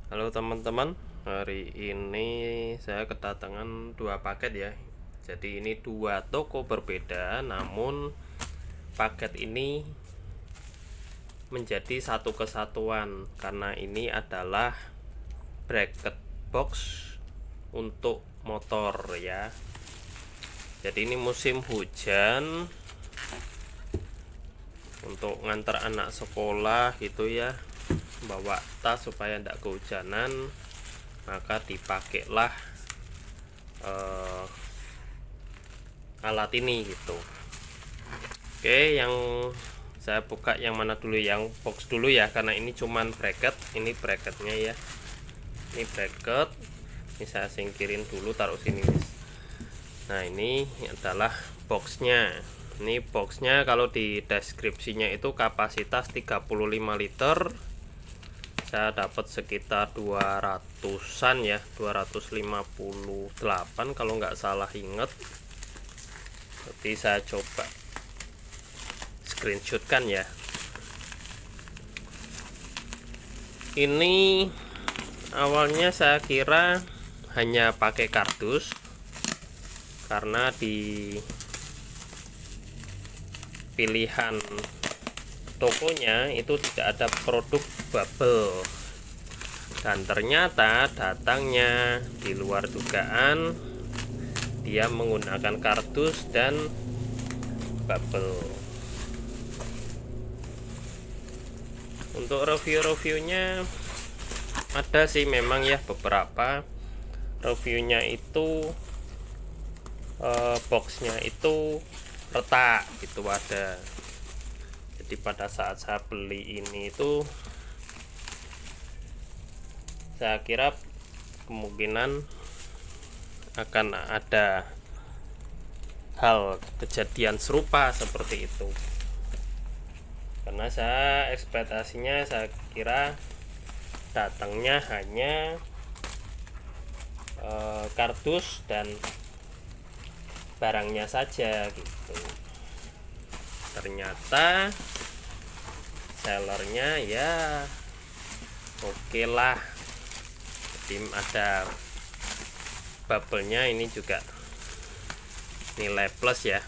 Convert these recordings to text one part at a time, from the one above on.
Halo teman-teman, hari ini saya kedatangan dua paket ya. Jadi ini dua toko berbeda, namun paket ini menjadi satu kesatuan karena ini adalah bracket box untuk motor ya. Jadi ini musim hujan, untuk ngantar anak sekolah gitu ya, bawa tas supaya tidak kehujanan, maka dipakailah alat ini gitu. Oke, yang saya buka yang mana dulu, yang box dulu ya, karena ini cuman bracket. Ini bracketnya ya, ini bracket. Ini saya singkirin dulu, taruh sini guys. Nah, ini adalah boxnya. Ini boxnya kalau di deskripsinya itu kapasitas 35 liter. Saya dapat sekitar 200-an ya, 258 kalau nggak salah inget. Jadi saya coba screenshot kan ya. Ini awalnya saya kira hanya pakai kardus, karena di pilihan tokonya itu tidak ada produk bubble, dan ternyata datangnya di luar dugaan. Dia menggunakan kardus dan bubble. Untuk review-reviewnya ada sih memang ya, beberapa reviewnya itu boxnya itu retak gitu ada. Jadi pada saat saya beli ini itu saya kira kemungkinan akan ada hal kejadian serupa seperti itu, karena saya ekspektasinya saya kira datangnya hanya kardus dan barangnya saja gitu. Ternyata sellernya ya oke lah, jadi ada bubble-nya. Ini juga nilai plus ya,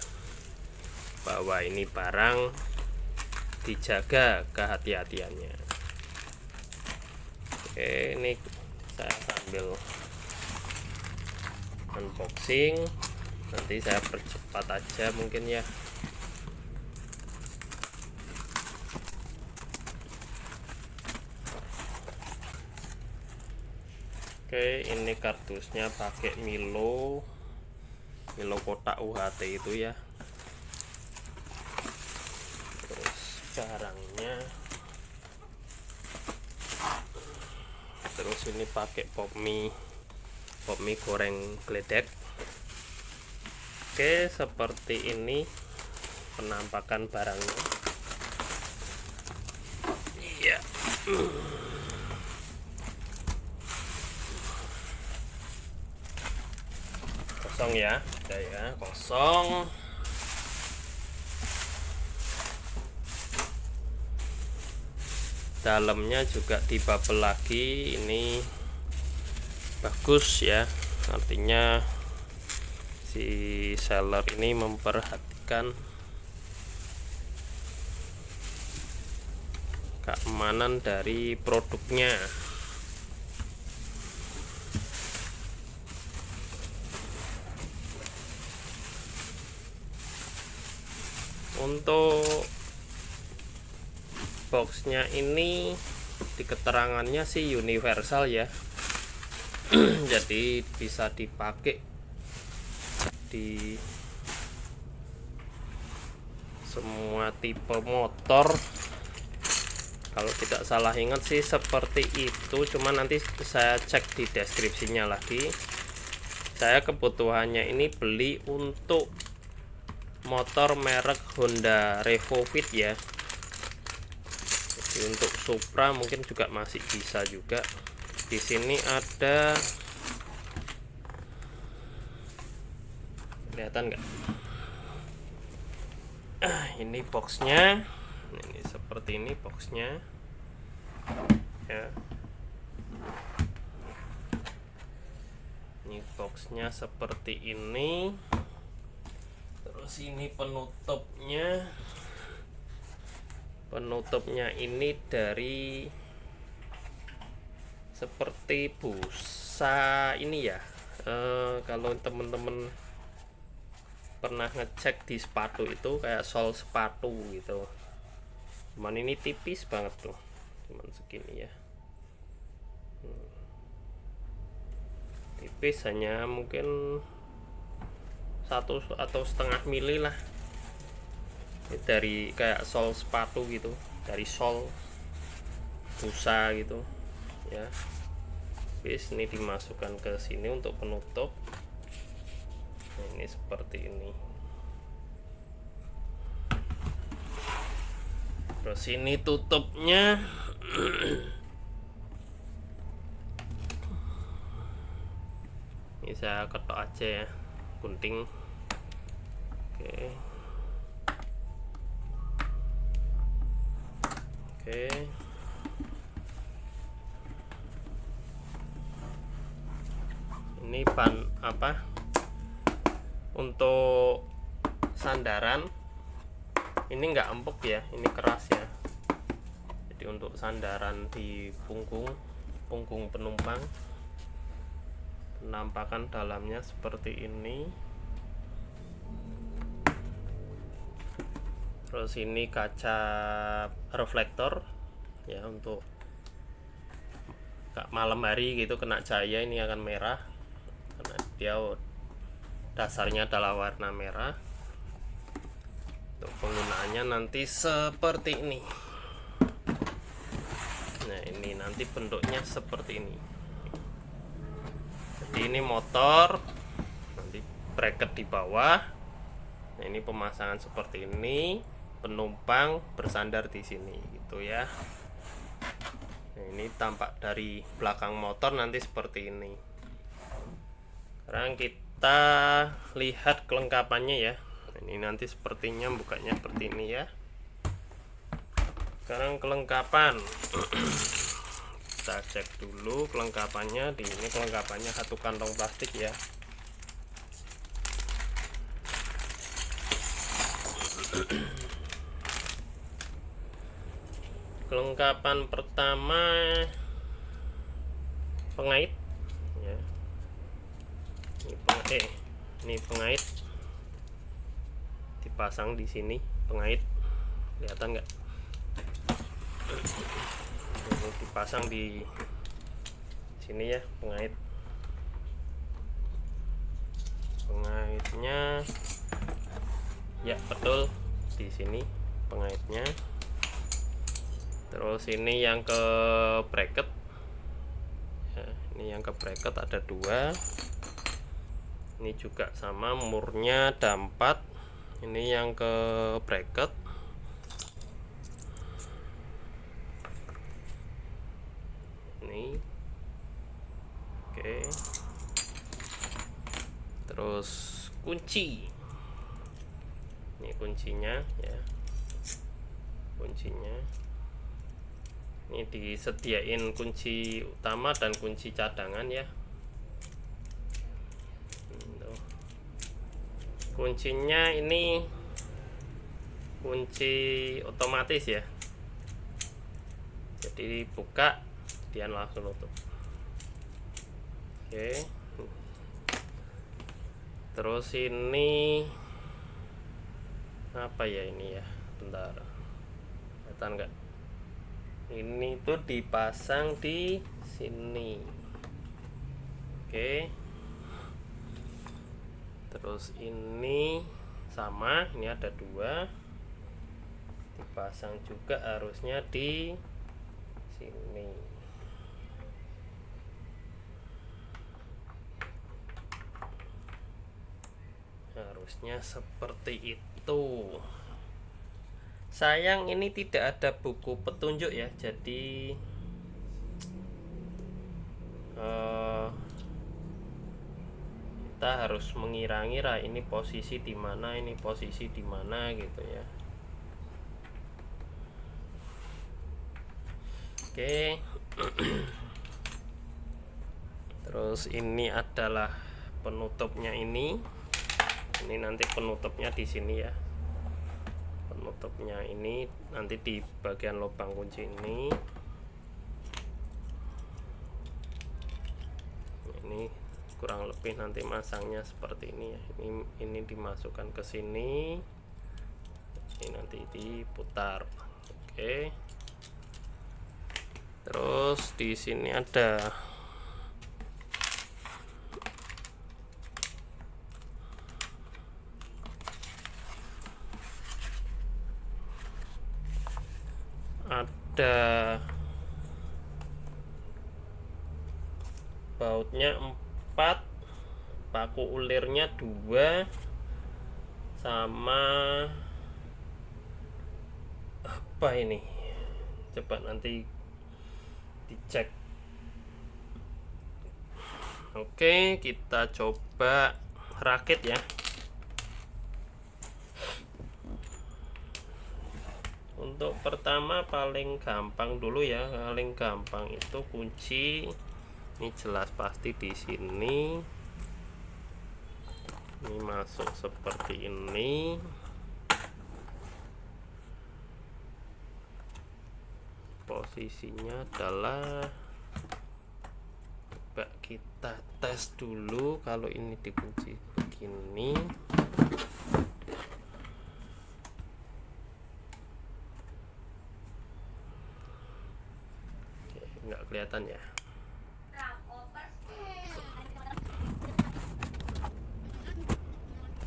bahwa ini barang dijaga kehati-hatiannya. Oke, ini saya sambil unboxing, nanti saya percepat aja mungkin ya. Oke, ini kardusnya pakai Milo kotak UHT itu ya. Terus barangnya, terus ini pakai pop mie goreng geledek. Oke, seperti ini penampakan barangnya. Iya. Kosong ya, udah ya, kosong. Dalamnya juga dibubble lagi. Ini bagus ya, artinya si seller ini memperhatikan keamanan dari produknya. Untuk boxnya ini di keterangannya sih universal ya. Jadi bisa dipakai di semua tipe motor. Kalau tidak salah ingat sih seperti itu, cuman nanti saya cek di deskripsinya lagi. Saya kebutuhannya ini beli untuk motor merek Honda Revo Fit ya. Jadi untuk Supra mungkin juga masih bisa juga. Di sini ada, kelihatan nggak? Ini boxnya, ini seperti ini boxnya ya. boxnya seperti ini. Terus ini penutupnya ini dari seperti busa ini ya. Kalau temen-temen pernah ngecek di sepatu itu kayak sol sepatu gitu, cuman ini tipis banget tuh, cuman segini ya. Tipis, hanya mungkin 1 atau setengah mili lah. Ini dari kayak sol sepatu gitu, dari sol busa gitu ya. Bis ini dimasukkan ke sini untuk penutup. Nah, ini seperti ini. Terus ini tutupnya. Ini saya ketok aja ya, gunting. Oke. Ini untuk sandaran ini nggak empuk ya, ini keras ya. Jadi untuk sandaran di punggung penumpang, penampakan dalamnya seperti ini. Terus ini kaca reflektor ya, untuk malam hari gitu kena cahaya ini akan merah karena dia dasarnya adalah warna merah. Untuk penggunaannya nanti seperti ini. Nah, ini nanti bentuknya seperti ini. Jadi ini motor, nanti bracket di bawah. Nah, ini pemasangan seperti ini, penumpang bersandar di sini gitu ya. Nah, ini tampak dari belakang motor nanti seperti ini. Sekarang kita lihat kelengkapannya ya. Ini nanti sepertinya bukanya seperti ini ya. Sekarang kelengkapan. Kita cek dulu kelengkapannya. Di ini kelengkapannya satu kantong plastik ya. Kelengkapan pertama pengait ya. Ini pengait dipasang di sini, pengait kelihatan nggak? Ini dipasang di sini ya, pengaitnya ya, betul di sini pengaitnya. Terus ini yang ke bracket ya, ini yang ke bracket ada 2. Ini juga sama, murnya ada 4. Ini yang ke bracket. Ini oke. Terus kunci, ini kuncinya ya, kuncinya ini disediain kunci utama dan kunci cadangan ya. Kuncinya ini kunci otomatis ya, jadi buka dia langsung tutup. Oke. Terus ini apa ya ini ya, bentar, kelihatan nggak? Ini tuh dipasang di sini. Oke. Terus ini sama, ini ada 2 dipasang juga, harusnya di sini. Harusnya seperti itu. Sayang ini tidak ada buku petunjuk ya, jadi kita harus mengira-ngira ini posisi di mana, ini posisi di mana gitu ya. Oke. Terus ini adalah penutupnya ini nanti penutupnya di sini ya, penutupnya ini nanti di bagian lubang kunci ini kurang lebih nanti masangnya seperti ini ya. Ini dimasukkan ke sini, ini nanti diputar. Oke, terus di sini ada bautnya 4, paku ulirnya 2, sama apa ini, coba nanti dicek. Oke, kita coba rakit ya. Untuk pertama paling gampang dulu ya, paling gampang itu kunci. Ini jelas pasti di sini. Ini masuk seperti ini. Posisinya adalah, coba kita tes dulu kalau ini dikunci begini. Oke, nggak kelihatan ya.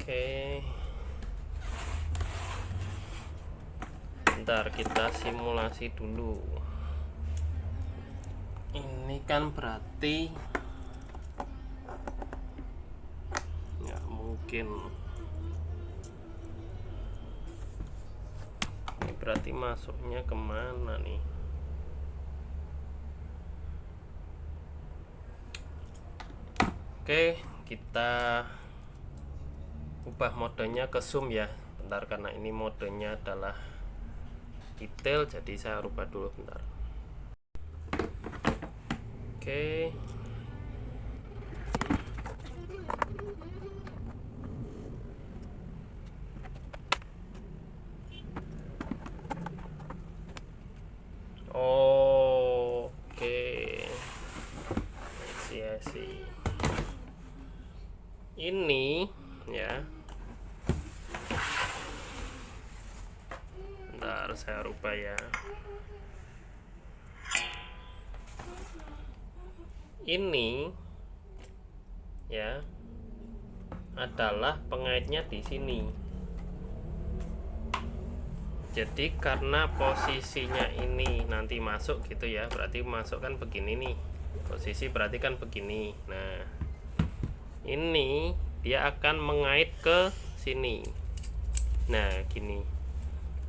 Oke, bentar kita simulasi dulu. Ini kan berarti nggak mungkin, ini berarti masuknya kemana nih? Oke, kita ubah modenya ke zoom ya. Bentar, karena ini modenya adalah detail, jadi saya rubah dulu bentar. Oke, oke, sih ini ya. Bentar, saya rubah ya. Ini ya adalah pengaitnya di sini. Jadi karena posisinya ini nanti masuk gitu ya, berarti masuk kan begini nih. Posisi berarti kan begini. Nah, ini dia akan mengait ke sini. Nah, gini.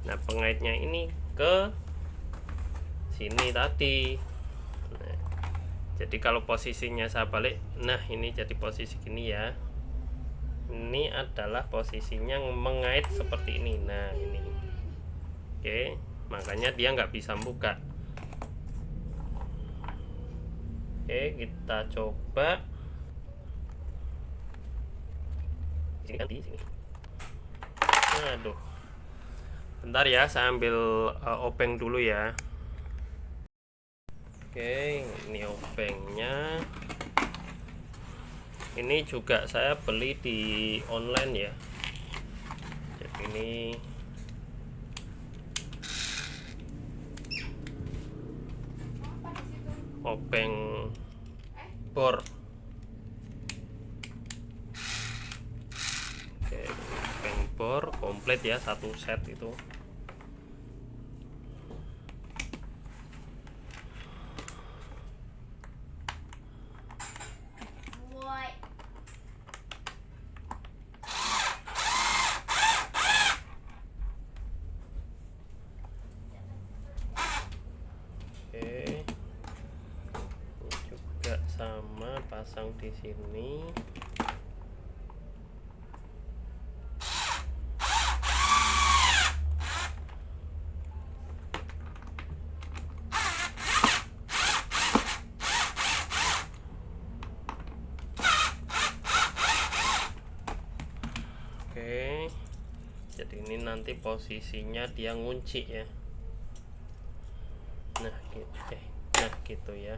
Nah, pengaitnya ini ke sini tadi. Nah, jadi kalau posisinya saya balik, nah ini jadi posisi gini ya. Ini adalah posisinya mengait seperti ini. Nah, ini. Oke, makanya dia nggak bisa buka. Oke, kita coba. Sini kan di sini. Aduh. Bentar ya, saya ambil obeng dulu ya. Oke, ini obengnya. Ini juga saya beli di online ya. Jadi ini obeng bor. Oke, obeng bor komplit ya, satu set itu. Oke, juga sama, pasang di sini. ini nanti posisinya dia ngunci ya. Nah gitu, nah gitu ya,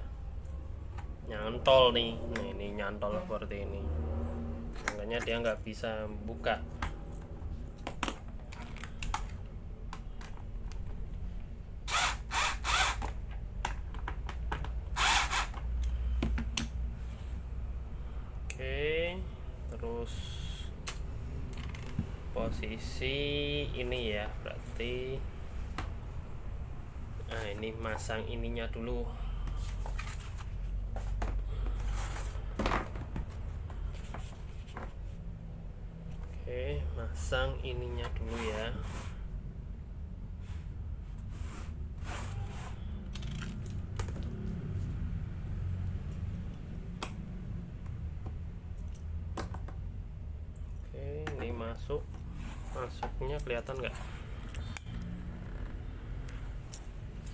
nyantol nih. Nah ini nyantol seperti ini, makanya dia nggak bisa buka. Oke, terus posisi ini ya, berarti nah ini masang ininya dulu. Oke, masang ininya dulu ya. Oke, ini masuknya kelihatan nggak?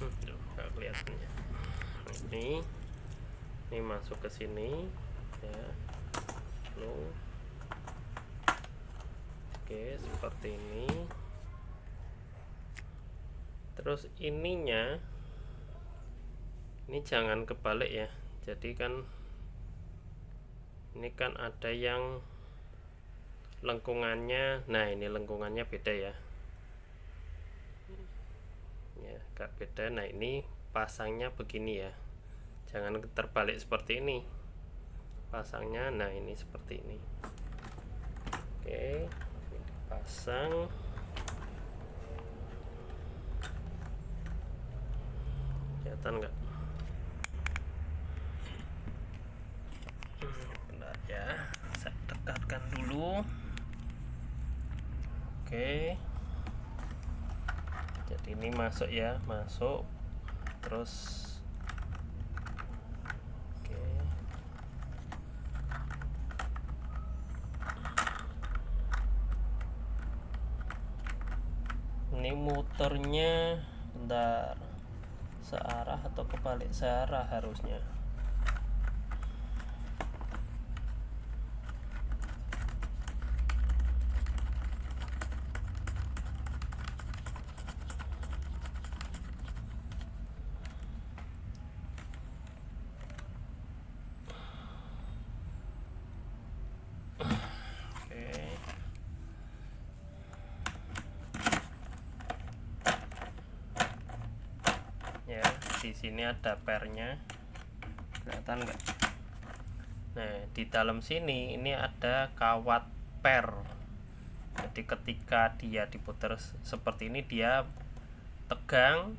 Nggak kelihatan ya. Ini masuk ke sini ya. Lalu oke, seperti ini. Terus ininya ini jangan kebalik ya. Jadi kan ini kan ada yang lengkungannya. Nah ini lengkungannya beda ya, agak beda. Nah ini pasangnya begini ya, jangan terbalik seperti ini pasangnya. Nah ini seperti ini. Oke, ini pasang. Kelihatan nggak? Bentar ya, saya dekatkan dulu. Oke, jadi ini masuk ya, masuk terus. Oke, ini muternya bentar, searah atau kebalik? Searah harusnya. Ya, di sini ada pernya, kelihatan nggak? Nah di dalam sini ini ada kawat per, jadi ketika dia diputar seperti ini dia tegang,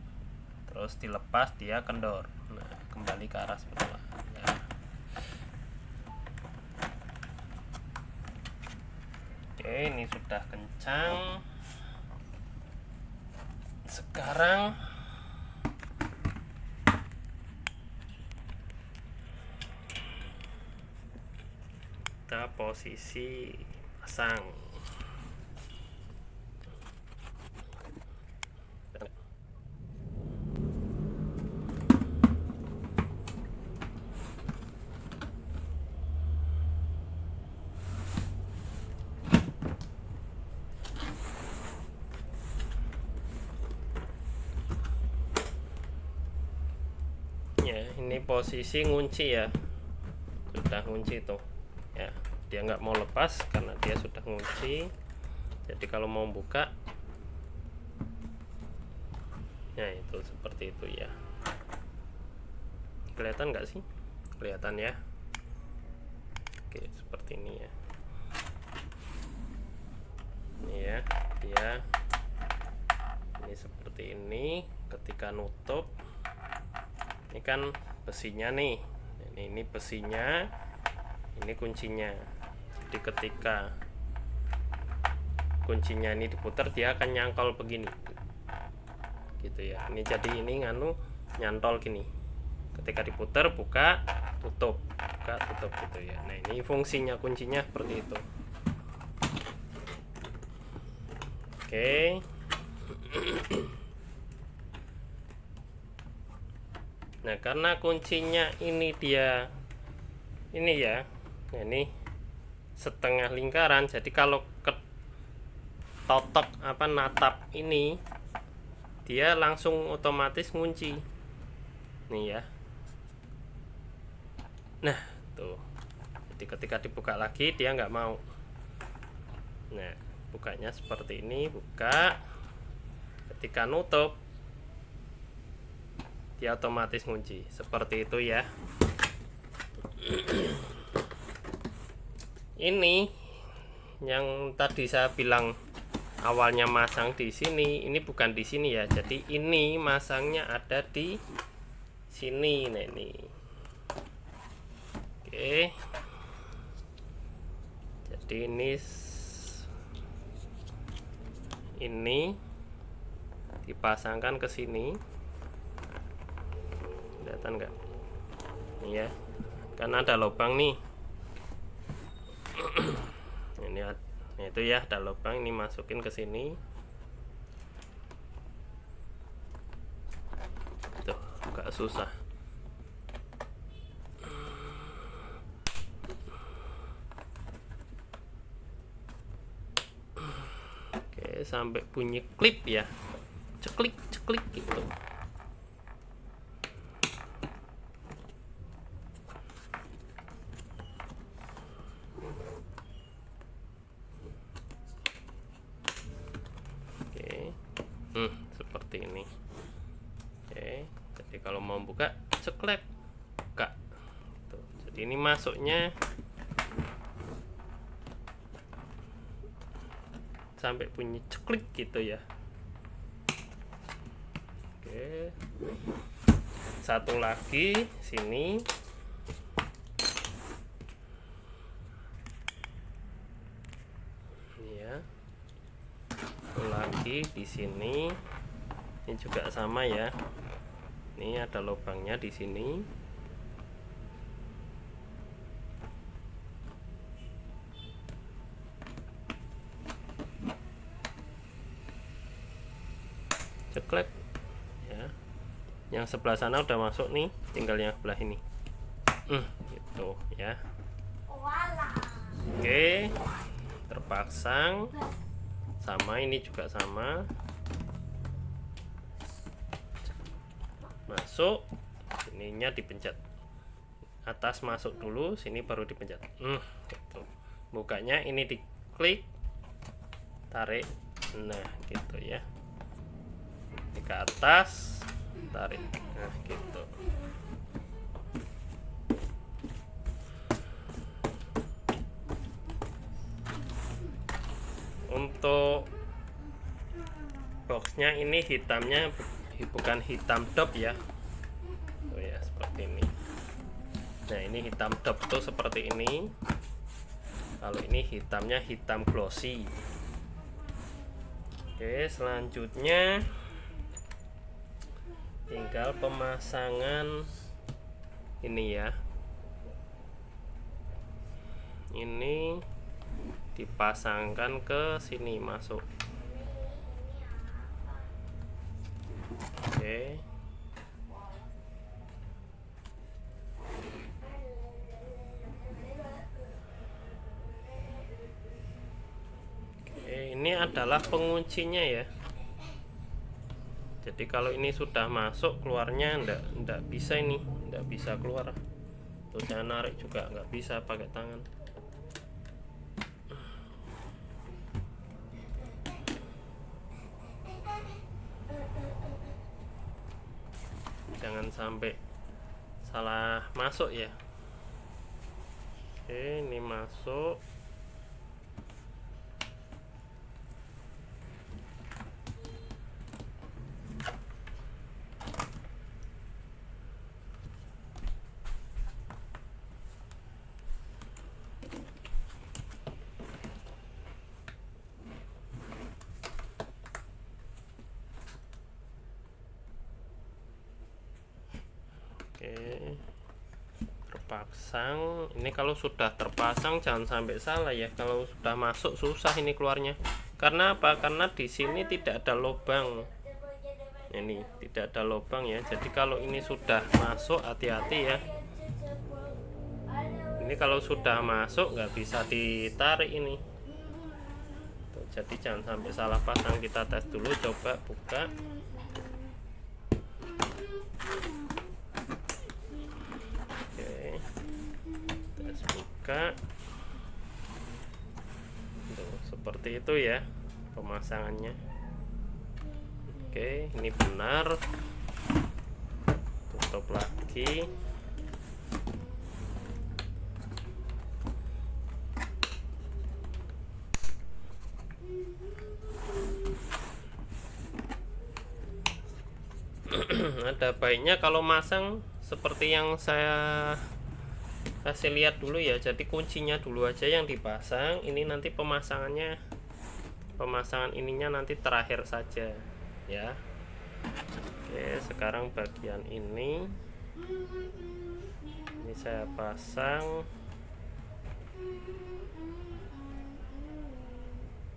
terus dilepas dia kendor. Nah kembali ke arah semula ya. Oke, ini sudah kencang. Sekarang kita posisi pasang. Ya, ini posisi ngunci ya, sudah ngunci tuh ya, dia nggak mau lepas karena dia sudah ngunci. Jadi kalau mau buka ya itu seperti itu ya. Kelihatan nggak sih? Kelihatan ya. Oke, seperti ini ya. Ini ya, dia ini seperti ini. Ketika nutup, ini kan besinya nih, ini besinya, ini kuncinya. Jadi ketika kuncinya ini diputar dia akan nyangkol begini gitu ya. Ini jadi ini nyantol gini, ketika diputar buka tutup, buka tutup gitu ya. Nah ini fungsinya kuncinya seperti itu. Oke. Nah karena kuncinya ini dia ini ya, nah ini setengah lingkaran, jadi kalau totok apa natap ini, dia langsung otomatis ngunci nih ya. Nah tuh, jadi ketika dibuka lagi dia nggak mau. Nah bukanya seperti ini, buka, ketika nutup dia otomatis ngunci seperti itu ya. Ini yang tadi saya bilang awalnya masang di sini, ini bukan di sini ya. Jadi ini masangnya ada di sini. Nah ini. Oke. Jadi ini dipasangkan ke sini. Kelihatan nggak? Ini ya. Kan ada lubang nih. Ini nah itu ya, ada lubang, ini masukin ke sini. Tuh, agak susah. Oke, sampai bunyi klip ya. Ceklik ceklik gitu. Seperti ini. Oke, jadi kalau mau buka ceklek buka tuh. Jadi ini masuknya sampai bunyi ceklik gitu ya. Oke, satu lagi sini. Ini ya, satu lagi di sini. Ini juga sama ya. Ini ada lubangnya di sini. Ceklek ya. Yang sebelah sana udah masuk nih, tinggal yang sebelah ini. Gitu ya. Oke, terpasang. Sama ini juga sama. Masuk, sininya dipencet, atas masuk dulu, sini baru dipencet. Gitu. Bukanya ini diklik, tarik, nah gitu ya. Ini ke atas, tarik, nah gitu. Untuk boxnya ini hitamnya bukan hitam dop ya. Oh ya, seperti ini. Nah ini hitam dop tuh seperti ini. Kalau ini hitamnya hitam glossy. Oke, selanjutnya tinggal pemasangan ini ya. Ini dipasangkan ke sini, masuk. Oke. Ini adalah penguncinya ya. Jadi kalau ini sudah masuk, keluarnya ndak bisa, ini ndak bisa keluar. Terus saya narik juga nggak bisa pakai tangan. Jangan sampai salah masuk ya. Oke, ini masuk. Oke, terpasang. Ini kalau sudah terpasang jangan sampai salah ya. Kalau sudah masuk susah ini keluarnya. Karena apa? Karena di sini tidak ada lubang. Ini tidak ada lubang ya. Jadi kalau ini sudah masuk, hati-hati ya. Ini kalau sudah masuk nggak bisa ditarik ini. jadi jangan sampai salah pasang. Kita tes dulu, coba buka. Oke, tes buka. Tuh, seperti itu ya pemasangannya. Oke, ini benar. Tutup lagi. Ada baiknya kalau masang seperti yang saya kasih lihat dulu ya. Jadi kuncinya dulu aja yang dipasang. Ini nanti pemasangan ininya nanti terakhir saja ya. Oke, sekarang bagian ini saya pasang.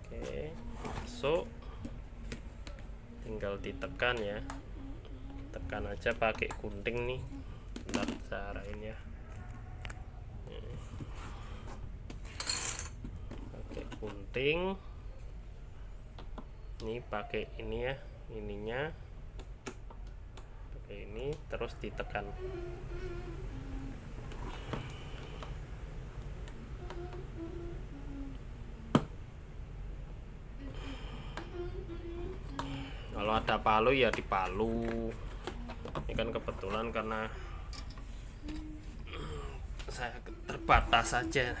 Oke, masuk, tinggal ditekan ya. Tekan aja pakai gunting nih. Bentar saya arahin ya. Pakai gunting. Ini pakai ini ya, ininya. Pakai ini terus ditekan. Kalau ada palu ya dipalu. Ini kan kebetulan karena saya terbatas saja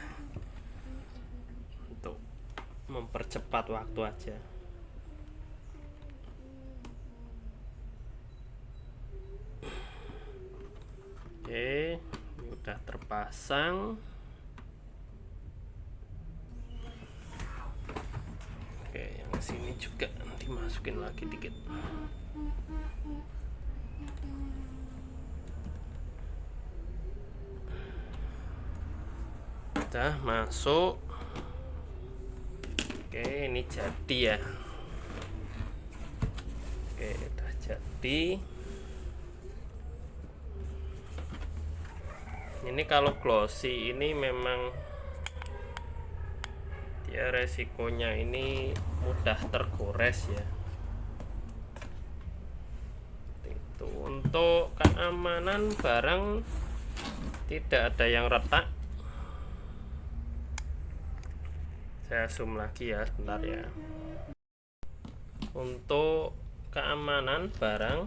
untuk mempercepat waktu aja. Oke, ini udah terpasang. Oke, yang sini juga dimasukin lagi dikit. Udah masuk. Oke, ini jadi ya. Oke, udah jadi. Ini kalau glossy ini memang dia resikonya ini mudah tergores ya. Itu untuk keamanan barang tidak ada yang retak. Saya zoom lagi ya sebentar ya. Untuk keamanan barang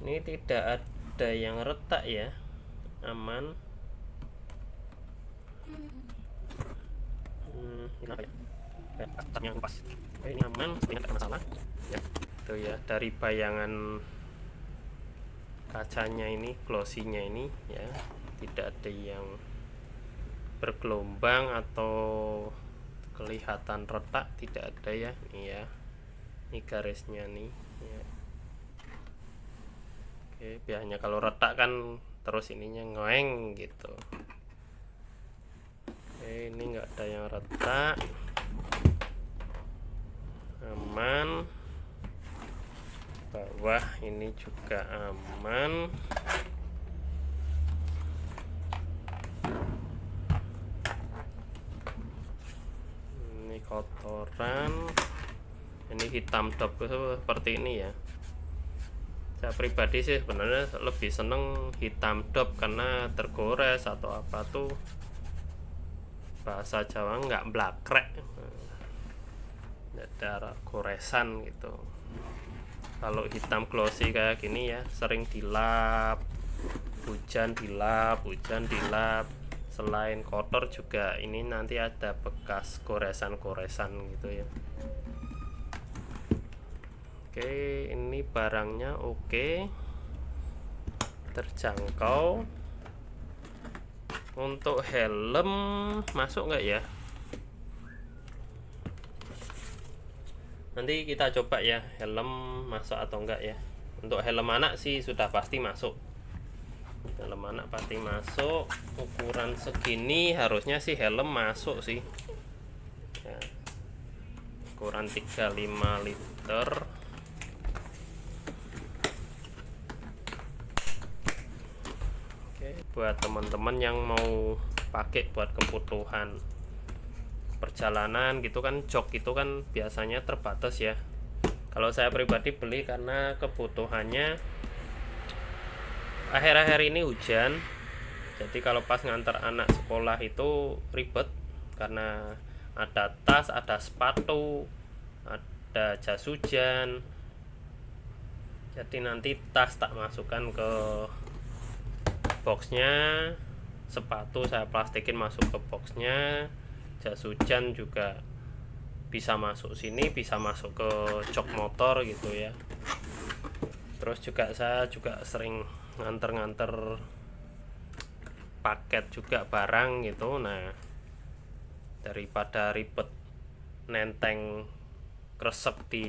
ini tidak ada yang retak ya, aman. Yang pas ini aman, tidak ada masalah ya. Itu ya, dari bayangan kacanya ini, glossy-nya ini ya, tidak ada yang bergelombang atau kelihatan retak, tidak ada ya. Ini ya, ini garisnya nih ya. Oke, biasanya kalau retak kan terus ininya ngoeng gitu. Oke, ini enggak ada yang retak, aman. Bawah ini juga aman. Ini kotoran, ini hitam dop seperti ini ya. Saya pribadi sih sebenarnya lebih seneng hitam dop karena tergores atau apa tuh, bahasa Jawa nggak blakrek, ada goresan gitu. Kalau hitam glossy kayak gini ya sering dilap, hujan dilap. Selain kotor juga ini nanti ada bekas goresan-goresan gitu ya. Oke, ini barangnya oke, terjangkau. Untuk helm masuk nggak ya? Nanti kita coba ya, helm masuk atau enggak ya. Untuk helm anak sih sudah pasti masuk. Helm anak pasti masuk. Ukuran segini harusnya sih helm masuk sih ya. Ukuran 35 liter. Oke, buat teman-teman yang mau pakai buat kebutuhan perjalanan gitu kan, jok itu kan biasanya terbatas ya. Kalau saya pribadi beli karena kebutuhannya akhir-akhir ini hujan, jadi kalau pas ngantar anak sekolah itu ribet karena ada tas, ada sepatu, ada jas hujan. Jadi nanti tas tak masukkan ke boxnya, sepatu saya plastikin masuk ke boxnya, jas hujan juga bisa masuk sini, bisa masuk ke jok motor gitu ya. Terus juga saya juga sering nganter-nganter paket juga barang gitu. Nah, daripada ribet nenteng kresek di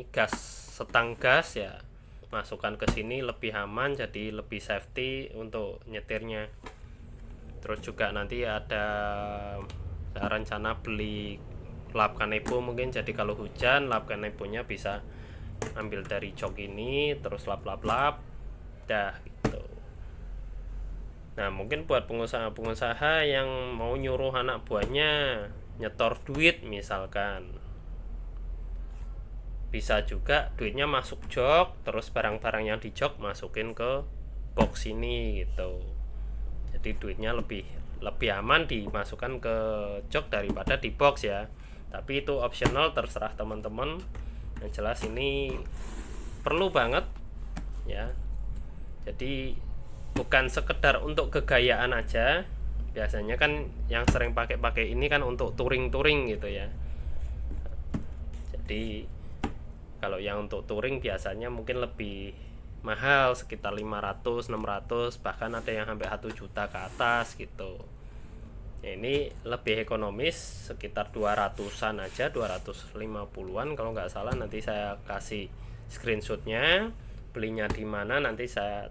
gas, setang gas ya, masukkan ke sini lebih aman, jadi lebih safety untuk nyetirnya. Terus juga nanti ada rencana beli lap kanebo mungkin, jadi kalau hujan lap kanebonya bisa ambil dari jok ini terus lap dah gitu. Nah, mungkin buat pengusaha-pengusaha yang mau nyuruh anak buahnya nyetor duit misalkan, bisa juga duitnya masuk jok, terus barang-barang yang di jok masukin ke box ini gitu. Jadi duitnya lebih aman dimasukkan ke jok daripada di box ya. Tapi itu optional, terserah teman-teman. Yang jelas ini perlu banget ya. Jadi bukan sekedar untuk kegayaan aja. Biasanya kan yang sering pakai ini kan untuk touring gitu ya. Jadi kalau yang untuk touring biasanya mungkin lebih mahal, sekitar 500, 600, bahkan ada yang sampai 1 juta ke atas gitu. Ya, ini lebih ekonomis, sekitar 200-an aja, 250-an kalau nggak salah. Nanti saya kasih screenshotnya, belinya di mana nanti saya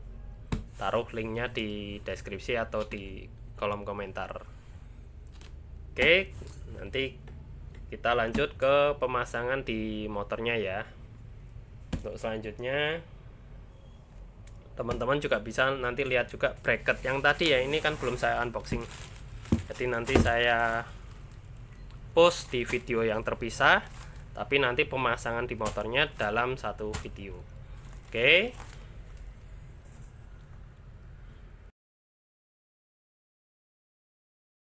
taruh linknya di deskripsi atau di kolom komentar. Oke, nanti kita lanjut ke pemasangan di motornya ya. Untuk selanjutnya teman-teman juga bisa nanti lihat juga bracket yang tadi ya, ini kan belum saya unboxing, jadi nanti saya post di video yang terpisah, tapi nanti pemasangan di motornya dalam satu video. Oke.